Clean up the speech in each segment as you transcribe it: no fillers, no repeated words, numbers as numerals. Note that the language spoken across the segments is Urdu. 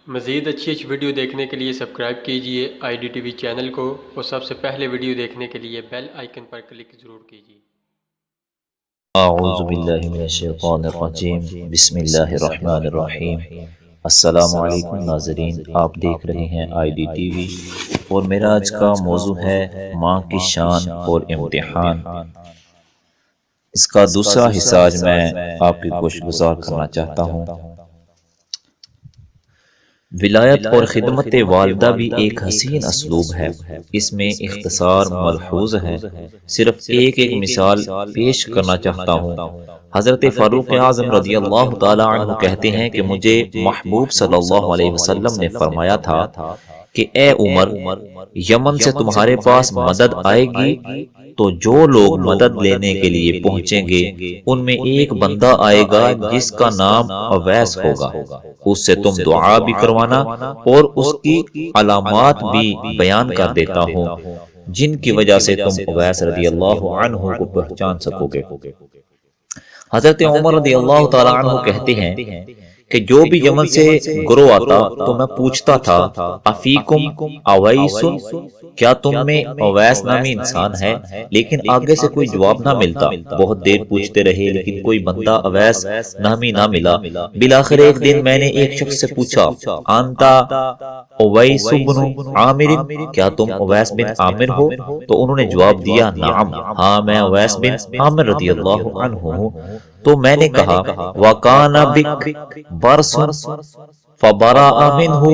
مزید اچھی ویڈیو دیکھنے کے لیے سبسکرائب کیجیے I D T V channel کو، اور سب سے پہلے ویڈیو دیکھنے کے لیے بیل آئیکن پر کلک ضرور کیجیے۔ اعوذ باللہ من الشیطان الرجیم، بسم اللہ الرحمن الرحیم۔ السلام علیکم ناظرین، آپ دیکھ رہے ہیں آئی ڈی ٹی وی، اور میرا آج کا موضوع ہے ماں کی شان اور امتحان۔ اس کا دوسرا حصہ آج میں آپ کی گوش گزار کرنا چاہتا ہوں۔ ولایت اور خدمت والدہ بھی ایک حسین اسلوب ہے، اس میں اختصار ملحوظ ہے۔ صرف ایک مثال پیش کرنا چاہتا ہوں۔ حضرت فاروق اعظم رضی اللہ تعالی عنہ کہتے ہیں کہ مجھے محبوب صلی اللہ علیہ وسلم نے فرمایا تھا کہ اے عمر، یمن سے تمہارے پاس مدد آئے گی تو جو لوگ مدد لینے کے لیے پہنچیں گے ان میں ایک بندہ آئے گا جس کا نام اویس ہوگا، اس سے تم دعا بھی کروانا اور اس کی علامات بھی بیان کر دیتا ہوں جن کی وجہ سے تم اویس رضی اللہ عنہ کو پہچان سکو گے۔ حضرت عمر رضی اللہ تعالی عنہ کہتے ہیں کہ جو بھی یمن سے گروہ آتا تو میں پوچھتا تھا افیکم اویس، کیا تم میں اویس نامی انسان ہے؟ لیکن آگے سے کوئی جواب نہ ملتا۔ بہت دیر پوچھتے رہے لیکن کوئی بندہ اویس نامی نہ ملا۔ بالآخر ایک دن میں نے ایک شخص سے پوچھا انتا اویس بن عامر، کیا تم اویس بن عامر ہو؟ تو انہوں نے جواب دیا نعم، ہاں میں اویس بن عامر رضی اللہ عنہ ہوں۔ تو میں نے کہا وَقَانَ بِكْ بَرْسٌ فَبَرَأَ مِنْهُ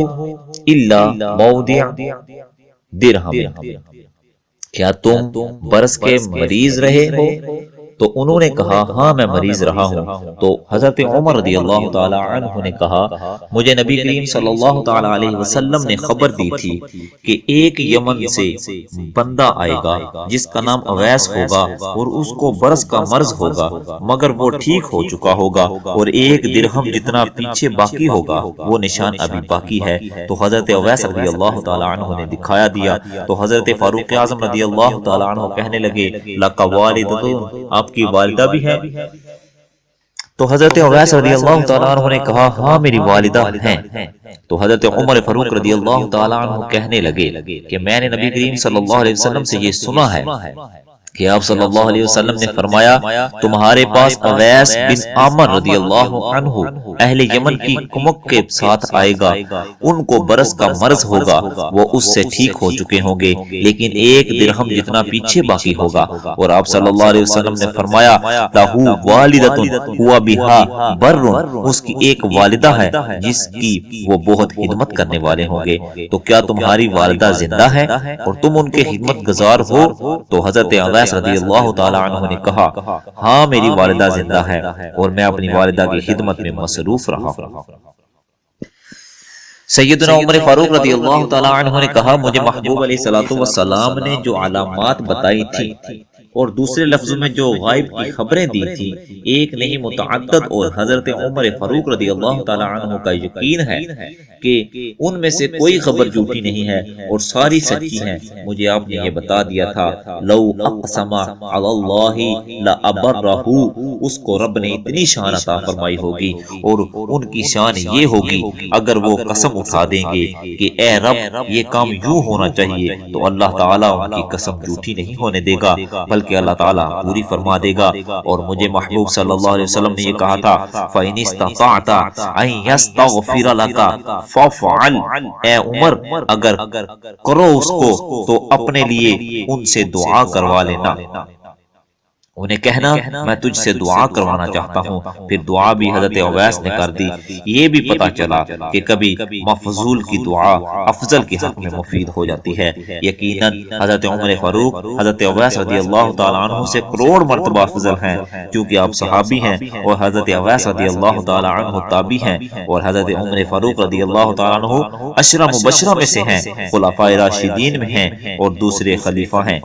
إِلَّا مَوْدِعَ دِرْہَمٍ، کیا تم برس کے مریض رہے ہو؟ تو انہوں نے کہا ہاں میں مریض رہا ہوں۔ تو حضرت عمر رضی اللہ تعالی عنہ نے کہا مجھے نبی کریم صلی اللہ تعالی علیہ وسلم نے خبر دی تھی کہ ایک یمن سے بندہ آئے گا جس کا نام اویس ہوگا اور اس کو برس کا مرض ہوگا، مگر وہ ٹھیک ہو چکا ہوگا اور ایک درہم جتنا پیچھے باقی ہوگا وہ نشان ابھی باقی ہے۔ تو حضرت اویس رضی اللہ تعالی عنہ نے دکھایا دیا۔ تو حضرت فاروق اعظم رضی اللہ تعالی عنہ کہنے لگے لَکَ وَالِدَتُن، آپ کی والدہ بھی ہے؟ تو حضرت اویس رضی اللہ تعالیٰ عنہ نے کہا ہاں میری والدہ ہیں۔ تو حضرت عمر فاروق رضی اللہ تعالیٰ عنہ کہنے لگے کہ میں نے نبی کریم صلی اللہ علیہ وسلم سے یہ سنا ہے کہ آپ صلی اللہ علیہ وسلم نے فرمایا تمہارے پاس اویس بن عامر رضی اللہ عنہ اہل یمن کی کمک کے ساتھ آئے گا، ان کو برس کا مرض ہوگا، وہ اس سے ٹھیک ہو چکے ہوں گے لیکن ایک درہم جتنا پیچھے باقی ہوگا۔ اور آپ صلی اللہ علیہ وسلم نے فرمایا لہو والدۃ ہوا بہا بر، اس کی ایک والدہ ہے جس کی وہ بہت خدمت کرنے والے ہوں گے۔ تو کیا تمہاری والدہ زندہ ہے اور تم ان کے خدمت گزار ہو؟ تو حضرت اویس رضی اللہ تعالی عنہ نے کہا ہاں میری والدہ زندہ ہے اور میں اپنی والدہ کی خدمت میں مصروف رہا ہوں۔ سیدنا عمر فاروق رضی اللہ تعالی عنہ نے کہا مجھے محبوب علیہ السلام نے جو علامات بتائی تھی اور دوسرے لفظوں میں جو غائب کی خبریں دی تھی ایک نہیں متعدد، اور حضرت عمر فاروق رضی اللہ تعالی عنہ کا یقین ہے کہ ان میں سے کوئی خبر جھوٹی نہیں ہے اور ساری سچی ہیں۔ مجھے آپ نے یہ بتا دیا تھا لو اقسم علی اللہ لابرہ، اس کو رب نے اتنی شان عطا فرمائی ہوگی اور ان کی شان یہ ہوگی اگر وہ قسم اٹھا دیں گے کہ اے رب یہ کام یوں ہونا چاہیے تو اللہ تعالیٰ ان کی قسم جھوٹی نہیں ہونے دے گا بلکہ اللہ تعالیٰ پوری فرما دے گا۔ اور مجھے محبوب صلی اللہ علیہ وسلم نے یہ کہا تھا فَإِنِ اسْتَطَعْتَ أَن يَسْتَغْفِرَ لَكَ فَافْعَلْ، اے عمر اگر کرو اس کو تو اپنے لیے ان سے دعا کروا لینا، انہیں کہنا میں تجھ سے دعا کروانا چاہتا ہوں۔ پھر دعا بھی حضرت اویس نے کر دی۔ یہ بھی پتا چلا کہ کبھی مفضول کی دعا افضل کے حق میں مفید ہو جاتی ہے۔ یقیناً حضرت عمر فاروق حضرت اویس رضی اللہ تعالیٰ عنہ سے کروڑ مرتبہ افضل ہیں، چونکہ آپ صحابی ہیں اور حضرت اویس رضی اللہ تعالیٰ عنہ تابعی ہیں، اور حضرت عمر فاروق رضی اللہ تعالیٰ عنہ عشرہ مبشرہ میں سے ہیں، خلفائے راشدین میں ہیں اور دوسرے خلیفہ ہیں۔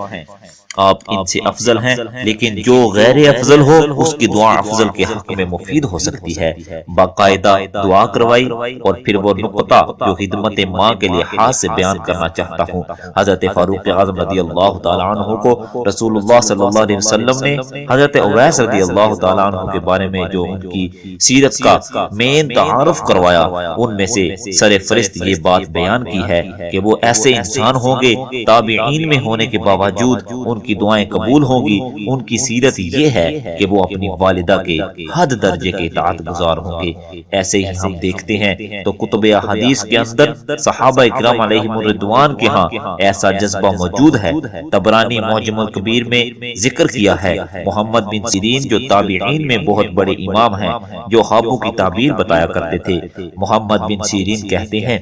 آپ ان سے افضل ہیں، لیکن جو غیر افضل ہو اس کی دعا افضل کے حق میں مفید ہو سکتی ہے۔ باقاعدہ دعا کروائی۔ اور پھر وہ نقطہ جو خدمت ماں کے لحاظ سے بیان کرنا چاہتا ہوں، حضرت فاروق اعظم رضی اللہ تعالیٰ عنہ کو رسول اللہ صلی اللہ علیہ وسلم نے حضرت اویس رضی اللہ تعالیٰ عنہ کے بارے میں جو ان کی سیرت کا مین تعارف کروایا، ان میں سے سر فہرست یہ بات بیان کی ہے کہ وہ ایسے انسان ہوں گے تابعین میں ہونے کے باوجود ان کی دعائیں قبول ہوں گی۔ ان کی سیرت یہ ہے کہ وہ اپنی والدہ کے حد درجے کے اطاعت گزار ہوں گے۔ ایسے ہی ہم دیکھتے ہیں تو کتب احادیث کے اندر صحابہ اکرام علیہم الرضوان کے ہاں ایسا جذبہ موجود ہے۔ طبرانی معجم الکبیر میں ذکر کیا ہے، محمد بن سیرین جو تابعین میں بہت بڑے امام ہیں، جو خوابوں کی تعبیر بتایا کرتے تھے، محمد بن سیرین کہتے ہیں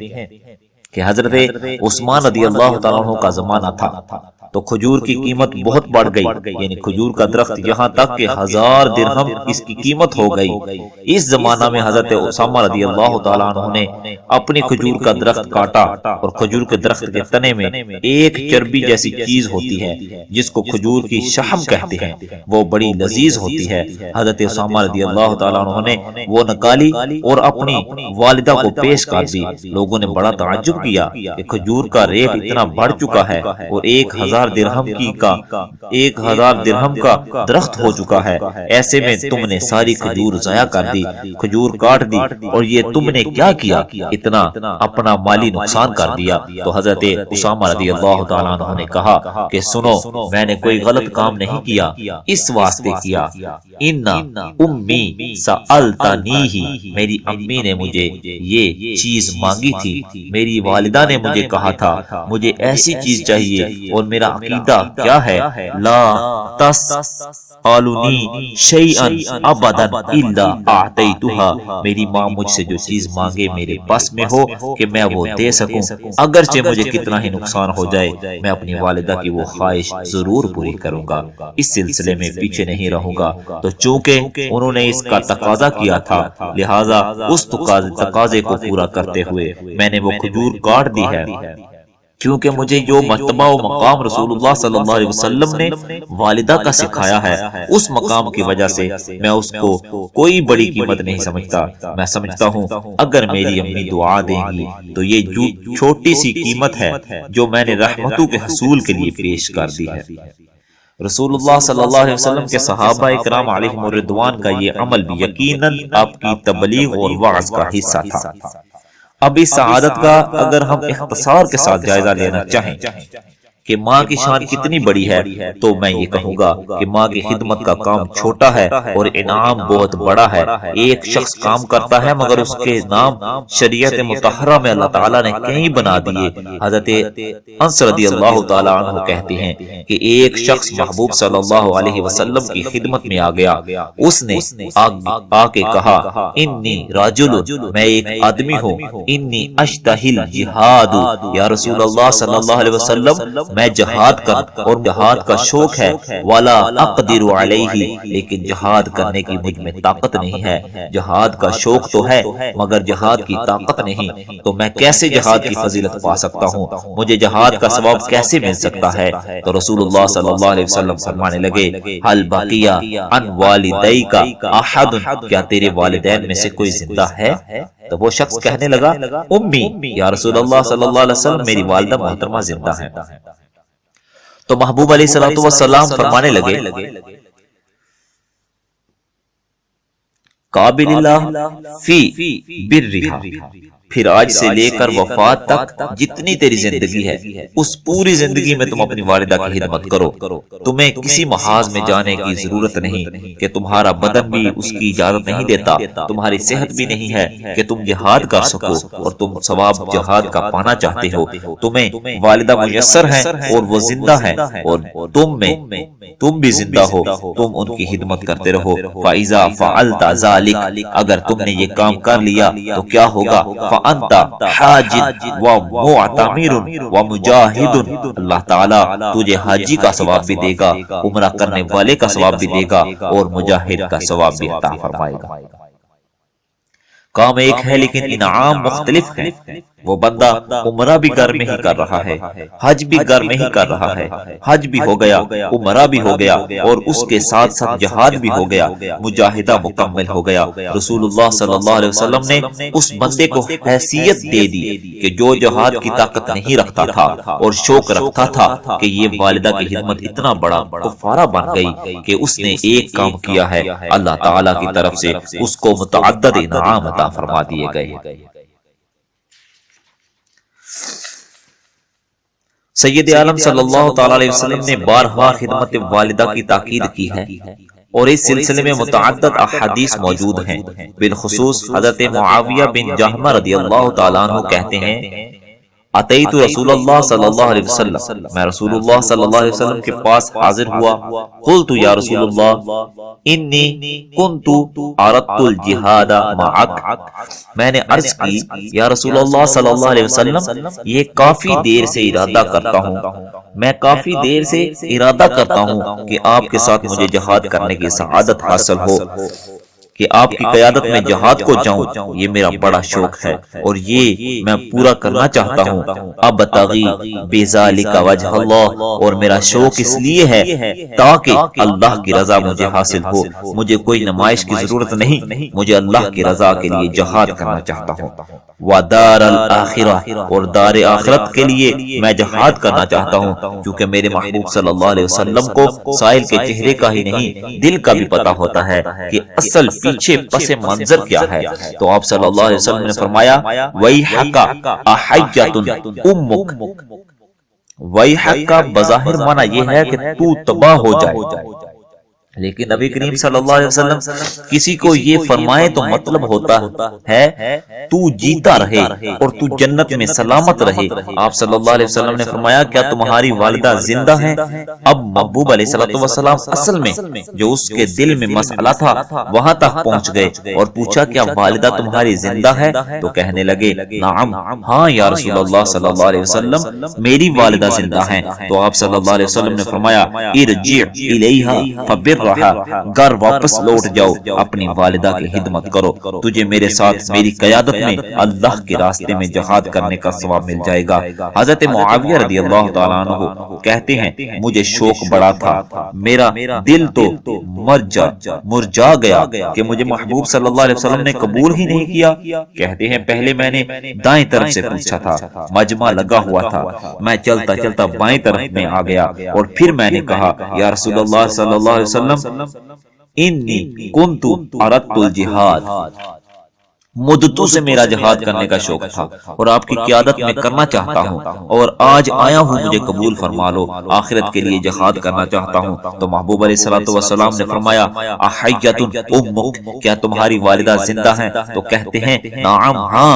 کہ حضرت عثمان رضی اللہ تعالیٰ عنہ کا زمانہ تھا تو کھجور کی قیمت بہت بڑھ گئی، یعنی کھجور کا درخت یہاں تک کہ 1000 درہم اس کی قیمت ہو گئی۔ اس زمانہ میں حضرت اسامہ رضی اللہ تعالیٰ عنہ نے اپنی کھجور کا درخت کاٹا، اور کھجور کے درخت کے تنے میں ایک چربی جیسی چیز ہوتی ہے جس کو کھجور کی شحم کہتے ہیں، وہ بڑی لذیذ ہوتی ہے۔ حضرت اسامہ رضی اللہ تعالیٰ عنہ نے وہ نکالی اور اپنی والدہ کو پیش کر دی۔ لوگوں نے بڑا تعجب کیا کہ کھجور کا ریٹ اتنا بڑھ چکا ہے اور 1000 درہم کا درخت ہو چکا ہے، ایسے میں تم نے ساری کھجور ضائع کر دی، کھجور کاٹ دی، اور یہ تم نے کیا کیا؟ اتنا اپنا مالی نقصان کر دیا۔ تو حضرت اسامہ رضی اللہ تعالیٰ عنہ نے کہا کہ سنو، میں نے کوئی غلط کام نہیں کیا، اس واسطے کیا ان امی سألتنیہ، میری امی نے مجھے یہ چیز مانگی تھی، میری والدہ نے مجھے کہا تھا مجھے ایسی چیز چاہیے، اور میرا عقیدہ کیا ہے، لا تسألنی شیئا ابدا الا اعطیتها، میری ماں مجھ سے جو چیز مانگے میرے پاس میں ہو کہ میں وہ دے سکوں، اگرچہ مجھے کتنا ہی نقصان ہو جائے، میں اپنی والدہ کی وہ خواہش ضرور پوری کروں گا، اس سلسلے میں پیچھے نہیں رہوں گا۔ تو چونکہ انہوں نے اس کا تقاضا کیا تھا، لہٰذا اس تقاضے کو پورا کرتے ہوئے میں نے وہ کھجور کاٹ دی ہے، کیونکہ مجھے جو مرتبہ و مقام رسول اللہ صلی اللہ علیہ وسلم نے والدہ کا سکھایا ہے، اس مقام کی وجہ سے میں اس کو کوئی بڑی قیمت نہیں سمجھتا۔ میں سمجھتا ہوں اگر میری امی دعا دیں گی تو یہ چھوٹی سی قیمت ہے جو میں نے رحمتوں کے حصول کے لیے پیش کر دی ہے۔ رسول اللہ صلی اللہ علیہ وسلم کے صحابہ اکرام علیہم الرضوان کا یہ عمل بھی یقیناً آپ کی تبلیغ اور وعظ کا حصہ تھا۔ اب اس سعادت کا اگر ہم اختصار کے ساتھ جائزہ لینا چاہیں کہ ماں کی شان کتنی بڑی ہے، تو میں یہ کہوں گا کہ ماں کی خدمت کا کام چھوٹا ہے اور انعام بہت بڑا ہے۔ ایک شخص کام کرتا ہے مگر اس کے نام شریعت مطہرہ میں اللہ تعالیٰ نے کہیں بنا دیے۔ حضرت انس رضی اللہ تعالیٰ عنہ کہتے ہیں کہ ایک شخص محبوب صلی اللہ علیہ وسلم کی خدمت میں آ گیا، اس نے آ کے کہا انی راجل، میں ایک آدمی ہوں، انی اشتہی الجہاد، یا رسول اللہ صلی اللہ علیہ وسلم میں جہاد کر اور جہاد کا شوق ہے، ولا اقدر علیہ، لیکن جہاد کرنے کی مجھ میں طاقت نہیں ہے۔ جہاد کا شوق تو ہے مگر جہاد کی طاقت نہیں، تو میں کیسے جہاد کی فضیلت پا سکتا ہوں؟ مجھے جہاد کا ثواب کیسے مل سکتا ہے؟ تو رسول اللہ صلی اللہ علیہ وسلم فرمانے لگے، حل بقیہ عن والدیک احد، کیا تیرے والدین میں سے کوئی زندہ ہے؟ تو وہ شخص کہنے لگا امی، یا رسول اللہ صلی اللہ علیہ وسلم میری والدہ محترمہ زندہ ہے۔ تو محبوب علیہ الصلوۃ والسلام فرمانے لگے قابل اللہ فی برہا، پھر آج سے لے کر وفات تک جتنی تیری زندگی ہے اس پوری زندگی میں تم اپنی والدہ کی خدمت کرو۔ تمہیں کسی محاذ میں جانے کی ضرورت نہیں کہ تمہارا بدن بھی اس کی اجازت نہیں دیتا، تمہاری صحت بھی نہیں ہے کہ تم جہاد کر سکو اور تم ثواب جہاد کا پانا چاہتے ہو۔ تمہیں والدہ میسر ہیں اور وہ زندہ ہیں، اور تم بھی زندہ ہو، تم ان کی خدمت کرتے رہو۔ فَإِذَا فَعَلْتَ ذَلِكَ، اگر تم نے یہ کام کر لیا تو کیا ہوگا؟ فَأَنْتَ حَاجٍ وَمُعْتَمِرٌ وَمُجَاہِدٌ، اللہ تعالیٰ تجھے حاجی کا ثواب بھی دے گا، عمرہ کرنے والے کا ثواب بھی دے گا، اور مجاہد کا ثواب بھی عطا فرمائے گا۔ کام ایک ہے لیکن انعام مختلف ہے۔ وہ بندہ عمرہ بھی گھر میں ہی کر رہا ہے، حج بھی گھر میں ہی کر رہا ہے، حج بھی ہو گیا، عمرہ بھی ہو گیا، اور اس کے ساتھ ساتھ جہاد بھی ہو گیا، مجاہدہ مکمل ہو گیا۔ رسول اللہ صلی اللہ علیہ وسلم نے اس بندے کو حیثیت دے دی کہ جو جہاد کی طاقت نہیں رکھتا تھا اور شوق رکھتا تھا کہ یہ والدہ کی خدمت اتنا بڑا کفارہ بن گئی کہ اس نے ایک کام کیا ہے، اللہ تعالیٰ کی طرف سے اس کو متعدد انعام عطا فرما دیے گئے۔ سید عالم صلی اللہ تعالی علیہ وسلم نے بارہا خدمت والدہ کی تاکید کی ہے، اور اس سلسلے میں متعدد احادیث موجود ہیں۔ بالخصوص حضرت معاویہ بن جہمہ رضی اللہ تعالیٰ عنہ کہتے ہیں، اتیت رسول اللہ صلی اللہ علیہ وسلم، میں رسول اللہ صلی اللہ علیہ وسلم کے پاس حاضر ہوا، قلت یا رسول اللہ انی کنت اردت الجہاد معک، میں نے عرض کی یا رسول اللہ صلی اللہ علیہ وسلم یہ کافی دیر سے ارادہ کرتا ہوں، میں کافی دیر سے ارادہ کرتا ہوں کہ آپ کے ساتھ مجھے جہاد کرنے کی سعادت حاصل ہو، کہ آپ کی قیادت میں جہاد کو جاؤں، یہ میرا بڑا شوق ہے اور یہ میں پورا کرنا چاہتا ہوں۔ ابتغی بذالک وجہ اللہ، اور میرا شوق اس لیے ہے تاکہ اللہ کی رضا مجھے حاصل ہو، مجھے کوئی نمائش کی ضرورت نہیں، مجھے اللہ کی رضا کے لیے جہاد کرنا چاہتا ہوں۔ ودار الآخرہ، اور دار آخرت کے لیے میں جہاد کرنا چاہتا ہوں، کیونکہ میرے محبوب صلی اللہ علیہ وسلم کو سائل کے چہرے کا ہی نہیں دل کا بھی پتا ہوتا ہے کہ اصل پیچھے پس منظر کیا ہے۔ تو آپ صلی اللہ علیہ وسلم نے فرمایا وَيْحَكَ أَحَيَّةٌ أُمُّكَ، وَيْحَكَ کا بظاہر معنی یہ ہے کہ تو تباہ ہو جائے، لیکن نبی کریم صلی اللہ علیہ وسلم کسی کو یہ فرمائے تو مطلب ہوتا ہے تو جیتا رہے اور تو جنت میں سلامت رہے۔ آپ صلی اللہ علیہ وسلم نے فرمایا کیا تمہاری والدہ زندہ ہیں؟ اب محبوب علیہ السلام اصل میں جو اس کے دل میں مسئلہ تھا وہاں تک پہنچ گئے اور پوچھا کیا والدہ تمہاری زندہ ہے؟ تو کہنے لگے نعم، ہاں یا رسول اللہ صلی اللہ علیہ وسلم میری والدہ زندہ ہیں۔ تو آپ صلی اللہ علیہ وسلم نے فرمایا ارجع الیہا فبر رہا، گھر واپس لوٹ جاؤ، اپنی والدہ کی خدمت کرو، تجھے میرے ساتھ میری قیادت میں اللہ کے راستے میں جہاد کرنے کا ثواب مل جائے گا۔ حضرت معاویہ رضی اللہ تعالیٰ عنہ کہتے ہیں مجھے شوق بڑا تھا، میرا دل تو مرجا گیا کہ مجھے محبوب صلی اللہ علیہ وسلم نے قبول ہی نہیں کیا۔ کہتے ہیں پہلے میں نے دائیں طرف سے پوچھا تھا، مجمع لگا ہوا تھا، میں چلتا چلتا بائیں طرف میں آ گیا اور پھر میں نے کہا یا رسول اللہ صلی اللہ علیہ وسلم انی کنت اردت الجہاد، مدتوں سے میرا جہاد کرنے کا شوق تھا اور آپ کی قیادت میں کرنا چاہتا ہوں، اور آج آیا ہوں، مجھے قبول فرما لو، آخرت کے لیے جہاد کرنا چاہتا ہوں۔ تو محبوب علیہ السلام نے فرمایا احیۃ امک، کیا تمہاری والدہ زندہ ہیں؟ تو کہتے ہیں نعم، ہاں۔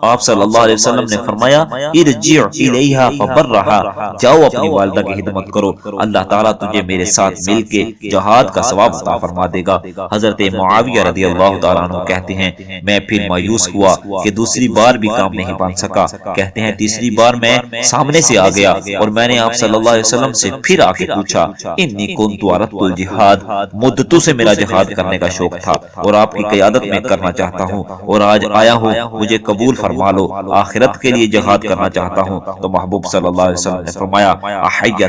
آپ صلی اللہ علیہ وسلم نے فرمایا ارجع الیہا فبرھا، جاؤ اپنی والدہ کی خدمت کرو، اللہ تعالیٰ تجھے میرے ساتھ مل کے جہاد کا ثواب عطا فرما دے گا۔ حضرت معاویہ رضی اللہ تعالیٰ عنہ کہتے ہیں میں پھر مایوس ہوا کہ دوسری بار بھی کام نہیں بن سکا۔ کہتے ہیں تیسری بار میں سامنے سے آ گیا اور میں نے آپ صلی اللہ علیہ وسلم سے پھر آ کے پوچھا انی کنت اردت الجہاد، مدتوں سے میرا جہاد کرنے کا شوق تھا اور آپ کی قیادت میں کرنا چاہتا ہوں، اور آج آیا ہوں، مجھے قبول فرما لو، آخرت کے لیے جہاد کرنا چاہتا ہوں۔ تو محبوب صلی اللہ علیہ وسلم نے فرمایا احیۃ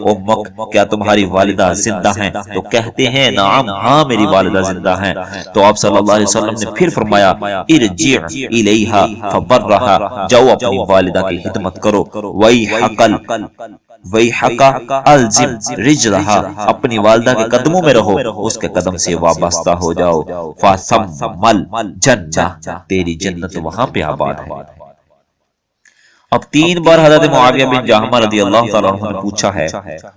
امک، کیا تمہاری والدہ زندہ ہیں؟ تو کہتے ہیں نعم، ہاں میری والدہ زندہ ہیں۔ تو آپ صلی اللہ علیہ وسلم نے پھر فرمایا ارجع الیہا فبرھا، جاؤ اپنی والدہ کی خدمت کرو، ویحک الزم رجلھا، اپنی والدہ کے قدموں میں رہو، اس کے قدم سے وابستہ ہو جاؤ، فثم الجنہ، تیری جنت وہاں پہ آباد ہے۔ اب 3 بار حضرت معاویہ بن جہمہ رضی اللہ تعالیٰ عنہ نے پوچھا ہے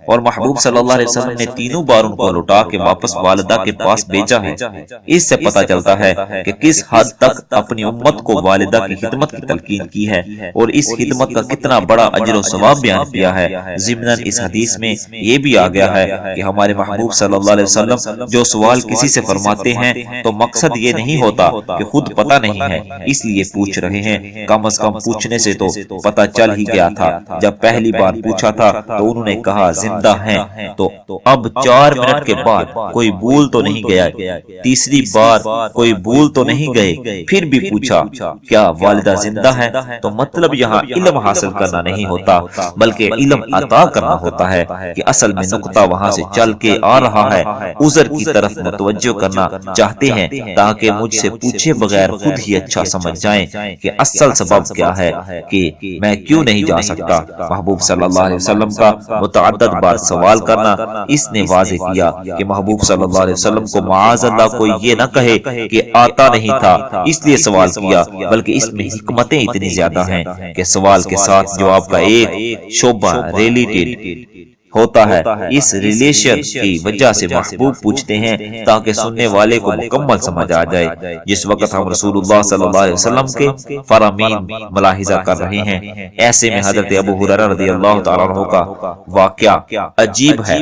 اور محبوب صلی اللہ علیہ وسلم نے تینوں بار ان کو لوٹا کے واپس والدہ کے پاس بھیجا ہے۔ اس سے پتہ چلتا ہے کہ کس حد تک اپنی امت کو والدہ کی خدمت کی تلقین کی ہے اور اس خدمت کا کتنا بڑا اجر و ثواب بیان کیا ہے۔ ضمناً اس حدیث میں یہ بھی آ گیا ہے کہ ہمارے محبوب صلی اللہ علیہ وسلم جو سوال کسی سے فرماتے ہیں تو مقصد یہ نہیں ہوتا کہ خود پتہ نہیں ہے اس لیے پوچھ رہے ہیں، کم از کم پوچھنے سے تو پتہ چل ہی گیا تھا۔ جب پہلی بار پوچھا تھا تو انہوں نے کہا زندہ ہیں، تو اب 4 منٹ کے بعد کوئی بھول تو نہیں گیا، تیسری بار کوئی بھول تو نہیں گئے، پھر بھی پوچھا کیا والدہ زندہ ہے؟ تو مطلب یہاں علم حاصل کرنا نہیں ہوتا بلکہ علم عطا کرنا ہوتا ہے کہ اصل میں نقطہ وہاں سے چل کے آ رہا ہے، عذر کی طرف متوجہ کرنا چاہتے ہیں تاکہ مجھ سے پوچھے بغیر خود ہی اچھا سمجھ جائیں کہ اصل سبب کیا ہے کہ میں کیوں نہیں جا سکتا۔ محبوب صلی اللہ علیہ وسلم کا متعدد بار سوال کرنا اس نے واضح کیا کہ محبوب صلی اللہ علیہ وسلم کو معاذ اللہ کوئی یہ نہ کہے کہ آتا نہیں تھا اس لیے سوال کیا، بلکہ اس میں حکمتیں اتنی زیادہ ہیں کہ سوال کے ساتھ جواب کا ایک شعبہ ریلیٹڈ ہوتا ہے۔ اس ریلیشن کی وجہ سے محبوب پوچھتے ہیں تاکہ سننے والے کو مکمل سمجھ آ جائے۔ جس وقت ہم رسول اللہ صلی اللہ علیہ وسلم کے فرامین ملاحظہ کر رہے ہیں، ایسے میں حضرت ابو ہریرہ رضی اللہ تعالیٰ عنہ کا واقعہ عجیب ہے۔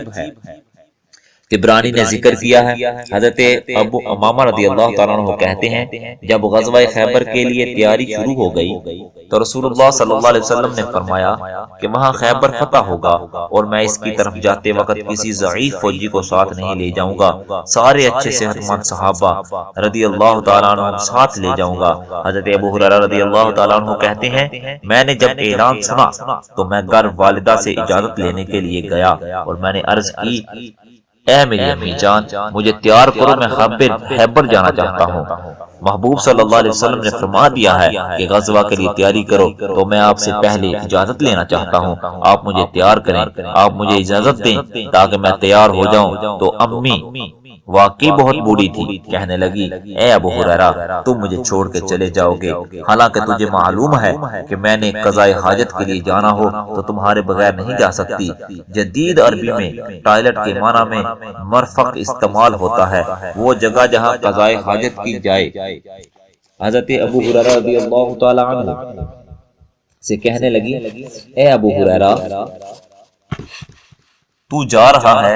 عبرانی نے ذکر کیا ہے، حضرت ابو امامہ رضی اللہ تعالیٰ عنہ کہتے ہیں جب غزوہ خیبر کے لیے تیاری شروع ہو گئی تو رسول اللہ صلی اللہ علیہ وسلم نے فرمایا کہ وہاں خیبر فتح ہوگا اور میں اس کی طرف جاتے وقت کسی ضعیف فوجی کو ساتھ نہیں لے جاؤں گا، سارے اچھے صحت مند صحابہ رضی اللہ تعالیٰ عنہ ساتھ لے جاؤں گا۔ حضرت ابو ہریرہ رضی اللہ تعالیٰ عنہ کہتے ہیں میں نے جب اعلان سنا تو میں گھر والدہ سے اجازت لینے کے لیے گیا اور میں نے عرض کی اے میری امی جان مجھے تیار کرو، میں خیبر جانا چاہتا ہوں۔ محبوب صلی اللہ علیہ وسلم نے فرما دیا ہے کہ غزوہ کے لیے تیاری کرو، تو میں آپ سے پہلے اجازت لینا چاہتا ہوں، آپ مجھے تیار کریں، آپ مجھے اجازت دیں تاکہ میں تیار ہو جاؤں۔ تو امی واقعی بہت بوڑھی تھی، کہنے لگی اے ابو ہریرہ تم مجھے چھوڑ کے چلے جاؤ گے، حالانکہ تجھے معلوم ہے کہ میں نے قضاء حاجت کے لیے جانا ہو تو تمہارے بغیر نہیں جا سکتی۔ جدید عربی میں ٹوائلٹ کے معنی میں مرفق استعمال ہوتا ہے، وہ جگہ جہاں قضاء حاجت کی جائے۔ حضرت ابو ہریرہ رضی اللہ تعالی عنہ سے کہنے لگی اے ابو ہریرہ تو جا رہا ہے،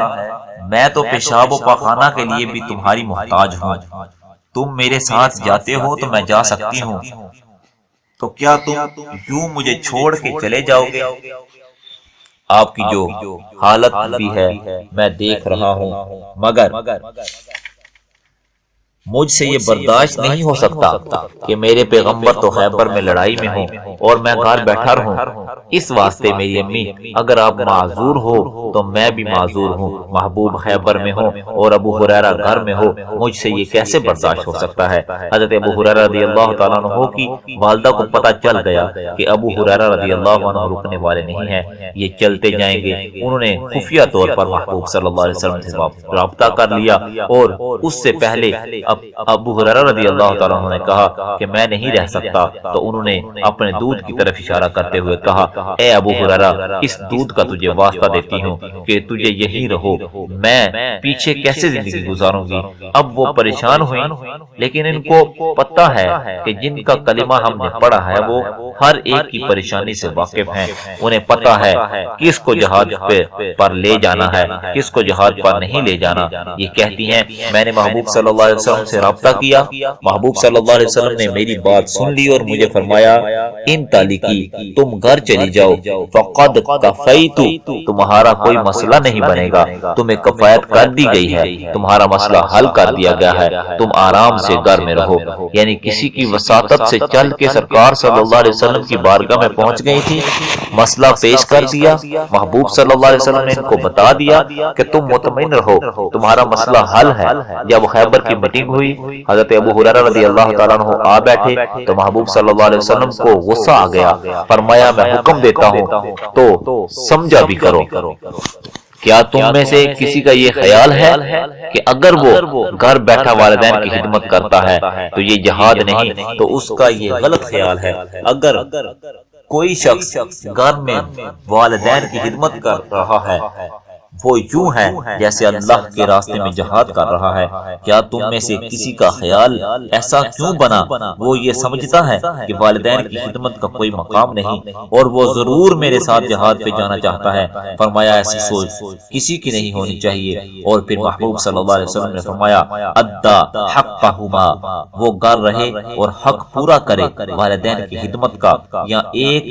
میں تو پیشاب و پاخانہ کے لیے بھی تمہاری محتاج ہوں، تم میرے ساتھ جاتے ہو تو میں جا سکتی ہوں، تو کیا تم یوں مجھے چھوڑ کے چلے جاؤ گے؟ آپ کی جو حالت بھی ہے میں دیکھ رہا ہوں، مگر مجھ سے یہ برداشت نہیں ہو سکتا کہ میرے پیغمبر تو خیبر میں لڑائی میں ہوں اور میں گھر بیٹھا رہوں۔ اس واسطے میری امی اگر آپ معذور ہو تو میں بھی معذور ہوں، محبوب خیبر میں ہو اور ابو ہریرہ گھر میں ہو، مجھ سے یہ کیسے برداشت ہو سکتا ہے؟ حضرت ابو ہریرہ رضی اللہ تعالیٰ عنہ کی والدہ کو پتہ چل گیا کہ ابو ہریرہ رضی اللہ عنہ رکنے والے نہیں ہیں، یہ چلتے جائیں گے۔ انہوں نے خفیہ طور پر محبوب صلی اللہ علیہ وسلم سے رابطہ کر لیا اور اس سے پہلے ابو ہریرہ رضی اللہ تعالیٰ عنہ نے کہا کہ میں نہیں رہ سکتا، تو انہوں نے اپنے دودھ کی طرف اشارہ کرتے ہوئے کہا اے ابو ہریرہ اس دودھ کا تجھے واسطہ دیتی ہوں کہ تجھے یہی رہو، میں پیچھے کیسے زندگی گزاروں گی؟ اب وہ پریشان ہوئی، لیکن ان کو پتہ ہے کہ جن کا کلمہ ہم نے پڑھا ہے وہ ہر ایک کی پریشانی سے واقف ہیں، انہیں پتہ ہے کس کو جہاد پر لے جانا ہے، کس کو جہاد پر نہیں لے جانا۔ یہ کہتی ہیں میں نے محبوب صلی اللہ علیہ وسلم سے رابطہ کیا، محبوب صلی اللہ علیہ وسلم نے میری بات سن لی اور مجھے فرمایا ان طالقی تم گھر چلی جاؤ، فقد کفیت تمہارا کوئی مسئلہ نہیں بنے گا، تمہیں کفایت کر دی گئی ہے، تمہارا مسئلہ حل کر دیا گیا ہے، تم آرام سے گھر میں رہو۔ یعنی کسی کی وساطت سے چل کے سرکار صلی اللہ علیہ وسلم کی بارگاہ میں پہنچ گئی تھی، مسئلہ پیش کر دیا، محبوب صلی اللہ علیہ وسلم نے ان کو بتا دیا کہ تم مطمئن رہو، تمہارا مسئلہ حل ہے۔ جب خیبر کی میٹنگ ہوئی حضرت ابو ہریرہ رضی اللہ تعالیٰ عنہ آ بیٹھے تو محبوب صلی اللہ علیہ وسلم کو غصہ آ گیا، فرمایا میں حکم دیتا ہوں تو سمجھا بھی کرو، کیا تم میں سے کسی کا یہ خیال ہے کہ اگر وہ گھر بیٹھا والدین کی خدمت کرتا ہے تو یہ جہاد نہیں؟ تو اس کا یہ غلط خیال ہے۔ اگر کوئی شخص گھر میں والدین کی خدمت کر رہا ہے وہ یوں ہے جیسے اللہ کے راستے میں جہاد کر رہا ہے۔ کیا تم میں سے کسی کا خیال ایسا کیوں بنا؟ وہ یہ سمجھتا ہے کہ والدین کی خدمت کا کوئی مقام نہیں اور وہ ضرور میرے ساتھ جہاد پہ جانا چاہتا ہے۔ فرمایا ایسی سوچ کسی کی نہیں ہونی چاہیے۔ اور پھر محبوب صلی اللہ علیہ وسلم نے فرمایا ادا حقہما، وہ گھر رہے اور حق پورا کرے والدین کی خدمت کا، یا ایک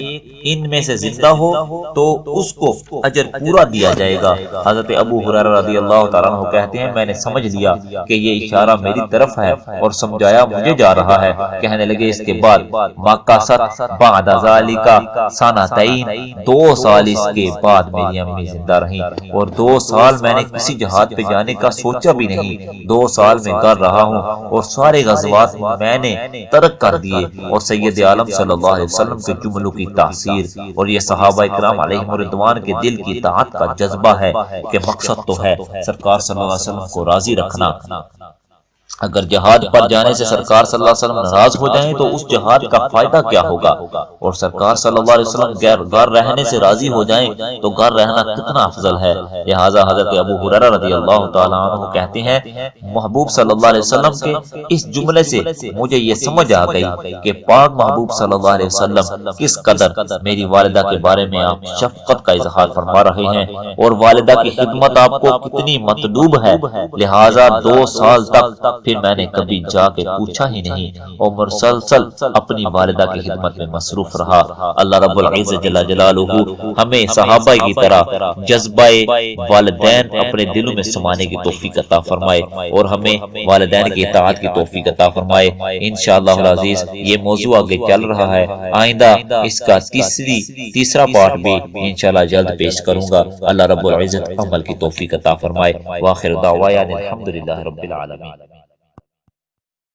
ان میں سے زندہ ہو تو اس کو اجر پورا دیا جائے گا۔ حضرت ابو ہریرہ رضی اللہ تعالیٰ عنہ کہتے ہیں میں نے سمجھ لیا کہ یہ اشارہ میری طرف ہے اور سمجھایا مجھے جا رہا ہے۔ کہنے لگے اس کے بعد مکثت بعد ذالک سنتین، 2 سال اس کے بعد میری امی زندہ رہیں اور 2 سال میں نے کسی جہاد پہ جانے کا سوچا بھی نہیں۔ 2 سال میں گھر رہا ہوں اور سارے غزوات میں نے ترک کر دیے۔ اور سید عالم صلی اللہ علیہ وسلم کے جملوں کی تاثیر اور یہ صحابہ کرام علیہم رضوان کے دل کی اطاعت کا جذبہ ہے کہ مقصد تو ہے سرکار صلی اللہ علیہ وسلم کو راضی رکھنا۔ اگر جہاد پر جانے سے سرکار صلی اللہ علیہ وسلم ناراض ہو جائیں تو اس جہاد کا فائدہ کیا ہوگا؟ اور سرکار صلی اللہ علیہ وسلم گھر رہنے سے راضی ہو جائیں تو گھر رہنا کتنا افضل ہے۔ لہٰذا حضرت ابو ہریرہ رضی اللہ تعالیٰ عنہ کہتے ہیں محبوب صلی اللہ علیہ وسلم کے اس جملے سے مجھے یہ سمجھ آ گئی کہ پاک محبوب صلی اللہ علیہ وسلم کس قدر میری والدہ کے بارے میں آپ شفقت کا اظہار فرما رہے ہیں اور والدہ کی خدمت آپ کو کتنی مطلوب ہے۔ لہٰذا 2 سال تک پھر میں نے کبھی جا کے پوچھا ہی نہیں اور مسلسل اپنی والدہ کی خدمت میں مصروف رہا۔ اللہ رب العزت جل جلالہ ہمیں صحابہ کی طرح جذبہ والدین اپنے دلوں میں سمانے کی توفیق عطا فرمائے اور ہمیں والدین کی اطاعت کی توفیق عطا فرمائے۔ انشاءاللہ العزیز یہ موضوع آگے چل رہا ہے، آئندہ اس کا تیسرا پارٹ بھی انشاءاللہ جلد پیش کروں گا۔ اللہ رب العزت عمل کی توفیق عطا فرمائے۔ وآخر دعوانا الحمدللہ رب العالمین۔